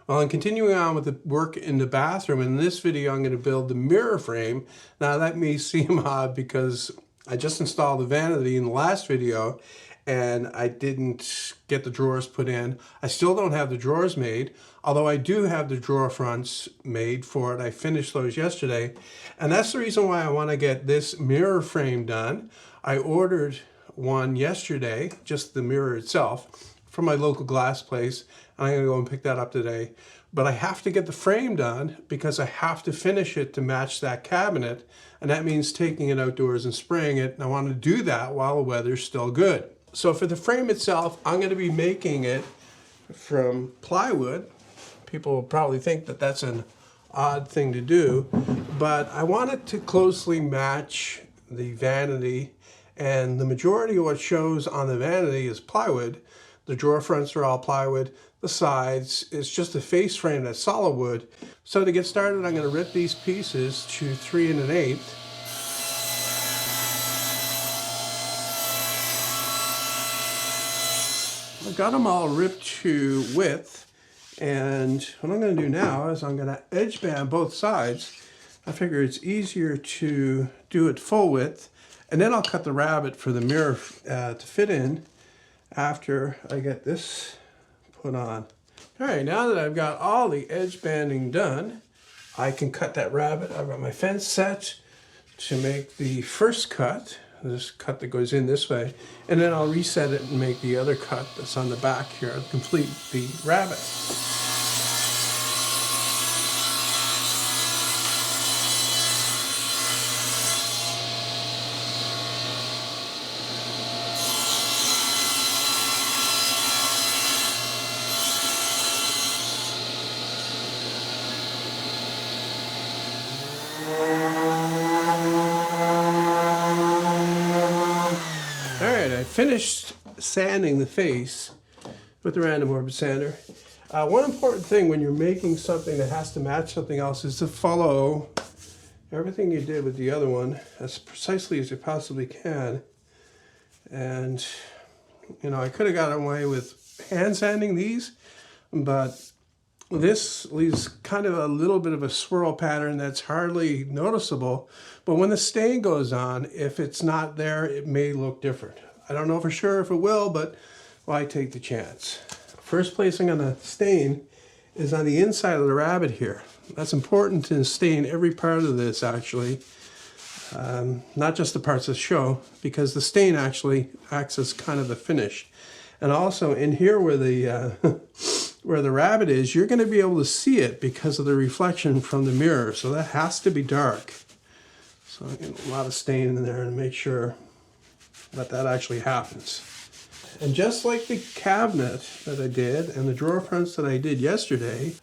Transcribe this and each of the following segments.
Well, I'm continuing on with the work in the bathroom. In this video, I'm going to build the mirror frame. Now, that may seem odd because I just installed the vanity in the last video and I didn't get the drawers put in. I still don't have the drawers made, although I do have the drawer fronts made for it. I finished those yesterday, and that's the reason why I want to get this mirror frame done. I ordered one yesterday, just the mirror itself, from my local glass place. I'm going to go and pick that up today. But I have to get the frame done because I have to finish it to match that cabinet. And that means taking it outdoors and spraying it. And I want to do that while the weather's still good. So for the frame itself, I'm going to be making it from plywood. People will probably think that that's an odd thing to do, but I want it to closely match the vanity. And the majority of what shows on the vanity is plywood. The drawer fronts are all plywood. The sides is just a face frame that's solid wood. So to get started, I'm going to rip these pieces to 3 1/8. I've got them all ripped to width. And what I'm going to do now is I'm going to edge band both sides. I figure it's easier to do it full width. And then I'll cut the rabbet for the mirror to fit in after I get this put on. All right, now that I've got all the edge banding done, I can cut that rabbet. I've got my fence set to make the first cut, this cut that goes in this way, and then I'll reset it and make the other cut that's on the back here to complete the rabbet. I finished sanding the face with the random orbit sander. One important thing when you're making something that has to match something else is to follow everything you did with the other one as precisely as you possibly can. And, you know, I could have gotten away with hand sanding these, but this leaves kind of a little bit of a swirl pattern that's hardly noticeable. But when the stain goes on, if it's not there, it may look different. I don't know for sure if it will, but why take the chance? First place I'm going to stain is on the inside of the rabbet here. That's important to stain every part of this, actually. Not just the parts that show, because the stain actually acts as kind of the finish. And also in here where the where the rabbet is, you're going to be able to see it because of the reflection from the mirror. So that has to be dark. So I get a lot of stain in there and make sure that actually happens. And just like the cabinet that I did and the drawer fronts that I did yesterday,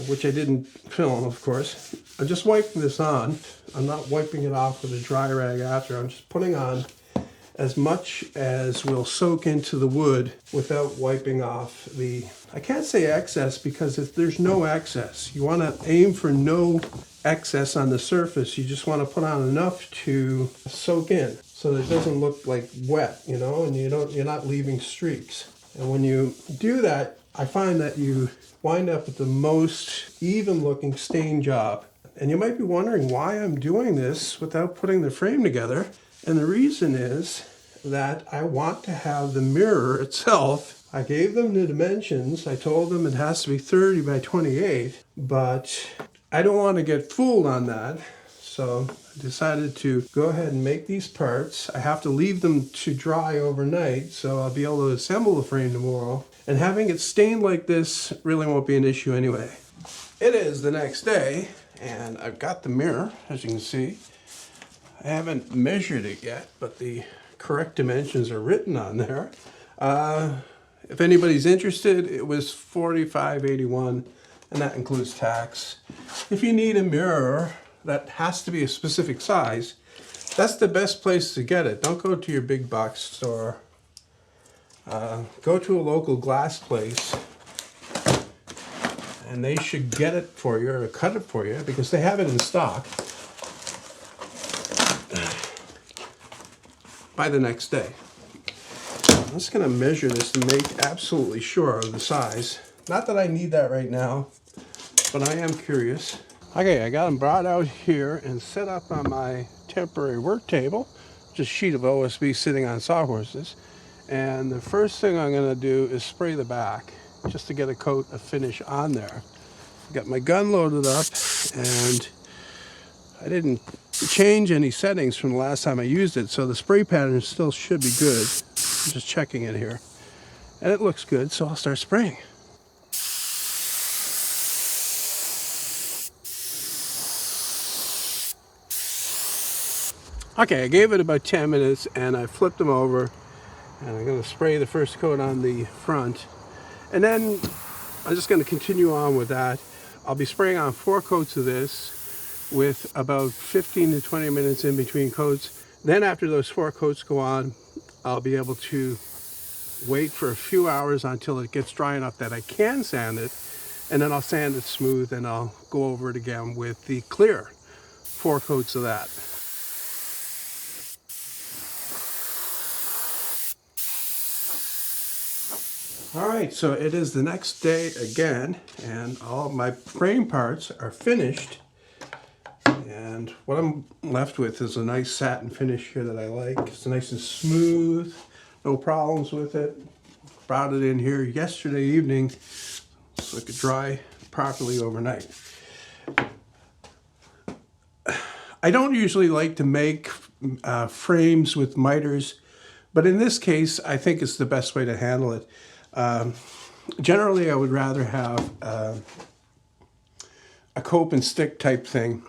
which I didn't film, of course, I'm just wiping this on. I'm not wiping it off with a dry rag after. I'm just putting on as much as will soak into the wood without wiping off the, I can't say excess because there's no excess. You want to aim for no excess on the surface. You just want to put on enough to soak in so that it doesn't look like wet, you know, and you're not leaving streaks. And when you do that, I find that you wind up with the most even looking stain job. And you might be wondering why I'm doing this without putting the frame together. And the reason is that I want to have the mirror itself. I gave them the dimensions. I told them it has to be 30 by 28, but I don't want to get fooled on that. So I decided to go ahead and make these parts. I have to leave them to dry overnight, so I'll be able to assemble the frame tomorrow. And having it stained like this really won't be an issue anyway. It is the next day, and I've got the mirror, as you can see. I haven't measured it yet, but the correct dimensions are written on there. If anybody's interested, it was $45.81, and that includes tax. If you need a mirror that has to be a specific size, that's the best place to get it. Don't go to your big box store. Go to a local glass place, and they should get it for you or cut it for you because they have it in stock by the next day. I'm just going to measure this to make absolutely sure of the size. Not that I need that right now. but I am curious. Okay, I got them brought out here and set up on my temporary work table, just a sheet of OSB sitting on sawhorses. And the first thing I'm going to do is spray the back just to get a coat of finish on there. Got my gun loaded up, and I didn't change any settings from the last time I used it, so the spray pattern still should be good. I'm just checking it here. And it looks good, so I'll start spraying. Okay, I gave it about 10 minutes and I flipped them over, and I'm going to spray the first coat on the front. And then I'm just going to continue on with that. I'll be spraying on 4 coats of this with about 15 to 20 minutes in between coats. Then after those 4 coats go on, I'll be able to wait for a few hours until it gets dry enough that I can sand it. And then I'll sand it smooth and I'll go over it again with the clear 4 coats of that. All right, so it is the next day again, and all my frame parts are finished. And what I'm left with is a nice satin finish here that I like. It's nice and smooth, no problems with it. Brought it in here yesterday evening so it could dry properly overnight. I don't usually like to make frames with miters, but in this case, I think it's the best way to handle it. Generally, I would rather have a cope and stick type thing,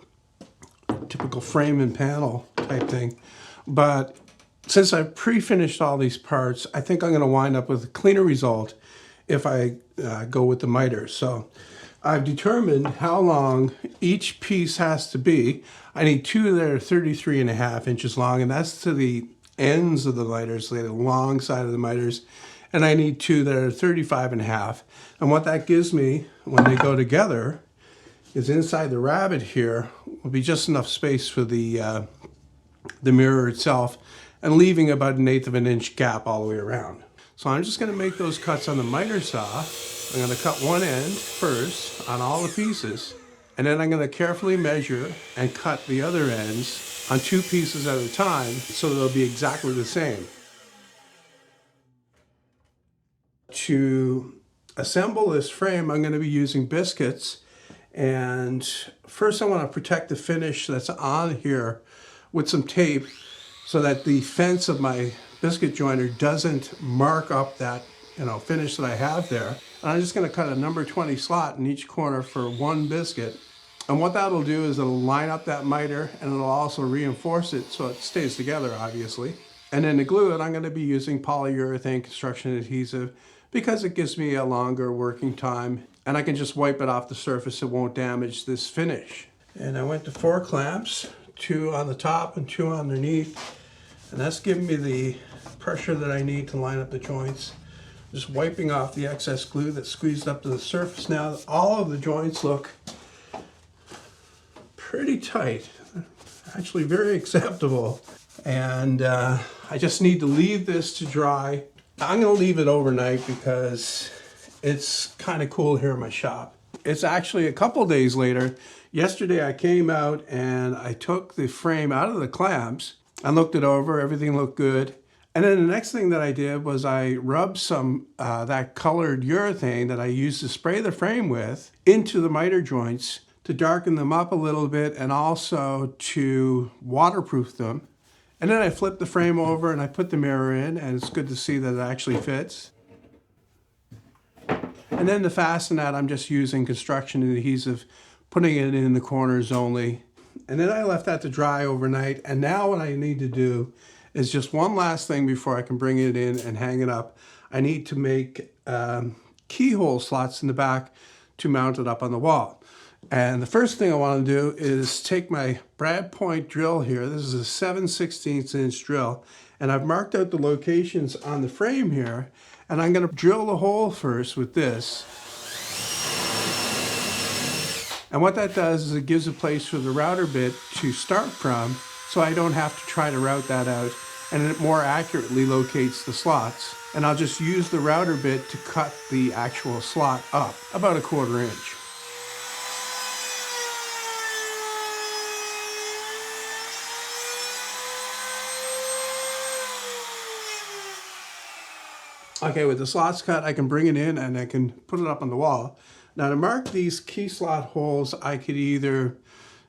typical frame and panel type thing. But since I've pre-finished all these parts, I think I'm going to wind up with a cleaner result if I go with the miter. So I've determined how long each piece has to be. I need 2 that are 33.5 inches long, and that's to the ends of the miters, the long side of the miters. And I need 2 that are 35.5. And what that gives me when they go together is inside the rabbet here will be just enough space for the mirror itself, and leaving about 1/8 of an inch gap all the way around. So I'm just going to make those cuts on the miter saw. I'm going to cut one end first on all the pieces, and then I'm going to carefully measure and cut the other ends on 2 pieces at a time so they'll be exactly the same. To assemble this frame, I'm going to be using biscuits, and first I want to protect the finish that's on here with some tape so that the fence of my biscuit joiner doesn't mark up that finish that I have there. And I'm just going to cut a number 20 slot in each corner for 1 biscuit. And what that'll do is it'll line up that miter, and it'll also reinforce it so it stays together, obviously. And then to glue it, I'm going to be using polyurethane construction adhesive because it gives me a longer working time, and I can just wipe it off the surface. It won't damage this finish. And I went to 4 clamps, 2 on the top and 2 underneath, and that's giving me the pressure that I need to line up the joints. Just wiping off the excess glue that's squeezed up to the surface. Now all of the joints look pretty tight, actually very acceptable. And I just need to leave this to dry. I'm going to leave it overnight because it's kind of cool here in my shop. It's actually a couple days later. Yesterday I came out and I took the frame out of the clamps. I looked it over, everything looked good. And then the next thing that I did was I rubbed some that colored urethane that I used to spray the frame with into the miter joints to darken them up a little bit and also to waterproof them. And then I flipped the frame over and I put the mirror in, and it's good to see that it actually fits. And then to fasten that, I'm just using construction adhesive, putting it in the corners only. And then I left that to dry overnight. And now what I need to do is just one last thing before I can bring it in and hang it up. I need to make keyhole slots in the back to mount it up on the wall. And the first thing I want to do is take my brad point drill here. This is a 7/16 inch drill, and I've marked out the locations on the frame here, and I'm going to drill the hole first with this. And what that does is it gives a place for the router bit to start from, so I don't have to try to route that out, and it more accurately locates the slots. And I'll just use the router bit to cut the actual slot up about 1/4 inch. Okay, with the slots cut, I can bring it in and I can put it up on the wall. Now to mark these key slot holes, I could either,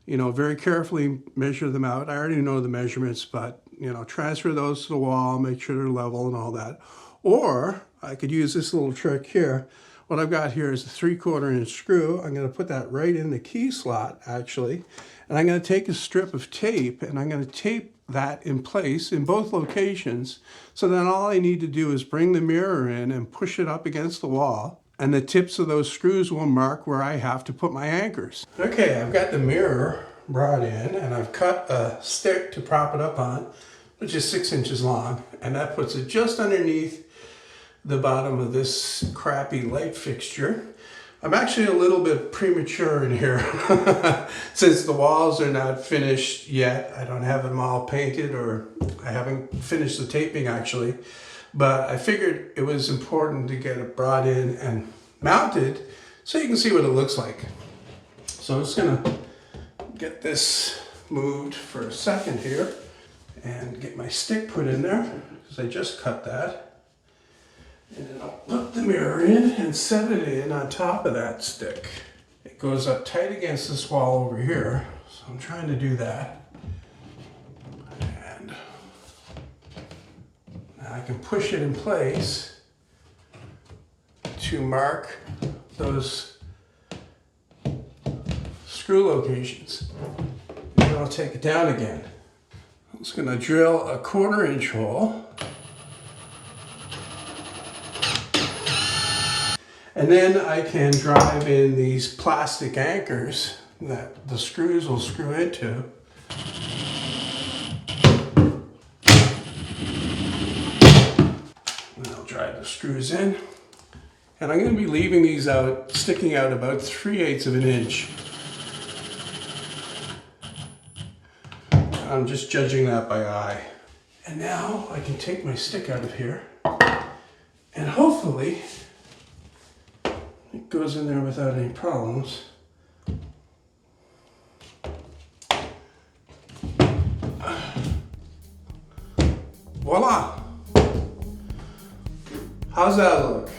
very carefully measure them out. I already know the measurements, but, transfer those to the wall, make sure they're level and all that. Or I could use this little trick here. What I've got here is a 3/4 inch screw. I'm going to put that right in the key slot, actually. And I'm going to take a strip of tape and I'm going to tape that in place in both locations. So then all I need to do is bring the mirror in and push it up against the wall. And the tips of those screws will mark where I have to put my anchors. Okay, I've got the mirror brought in and I've cut a stick to prop it up on, which is 6 inches long. And that puts it just underneath the bottom of this crappy light fixture. I'm actually a little bit premature in here since the walls are not finished yet. I don't have them all painted, or I haven't finished the taping actually, but I figured it was important to get it brought in and mounted so you can see what it looks like. So I'm just gonna get this moved for a second here and get my stick put in there because I just cut that. And then I'll put the mirror in and set it in on top of that stick. It goes up tight against this wall over here, so I'm trying to do that. And now I can push it in place to mark those screw locations. Then I'll take it down again. I'm just going to drill a 1/4 inch hole. And then I can drive in these plastic anchors that the screws will screw into. And I'll drive the screws in. And I'm going to be leaving these out, sticking out about 3/8 of an inch. I'm just judging that by eye. And now I can take my stick out of here and hopefully it goes in there without any problems. Voila! How's that look?